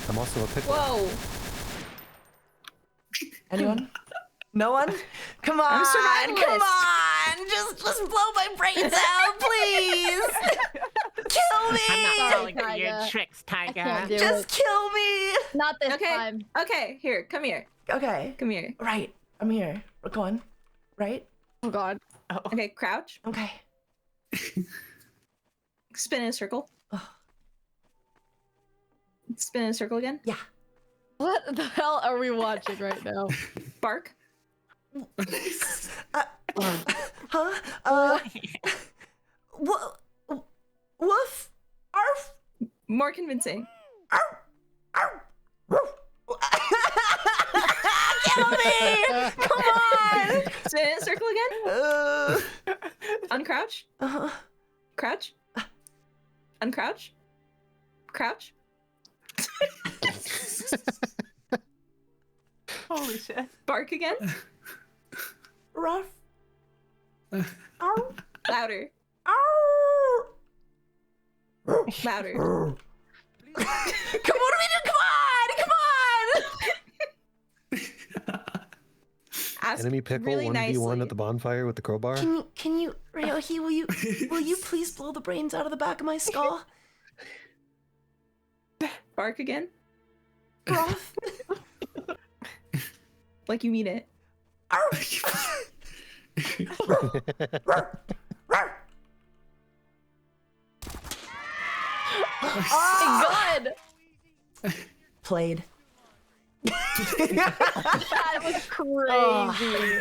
I'm also a pickle. Whoa. Anyone? No one? Come on! I'm a survivalist. Come on! Just blow my brains out, please! Kill me! I'm not Sorry, falling for your Taiga. tricks, I can't Taiga. do Just it. kill me! Not this Okay. time. Okay, here, come here. Okay. Come here. Right. I'm here. We're going. Right? Oh god. Oh. Okay, crouch. Okay. Spin in a circle. Ugh. Spin in a circle again. Yeah. What the hell are we watching right now? Bark. Huh? Woof? Arf? More convincing. Arf? Arf? Woof? Kill me! Come on! Spin in a circle again. Uncrouch. Uh-huh. Crouch. Uncrouch. Crouch. Holy shit. Bark again. Ruff? Ow. Louder. Ow. Louder. Come on, what do we do? Come on! Ask Enemy pickle really 1v1 nicely. at the bonfire with the crowbar. Can you, Ryouhi, will you please blow the brains out of the back of my skull? Bark again. Ruff? Like you mean it. God! Played. That was crazy.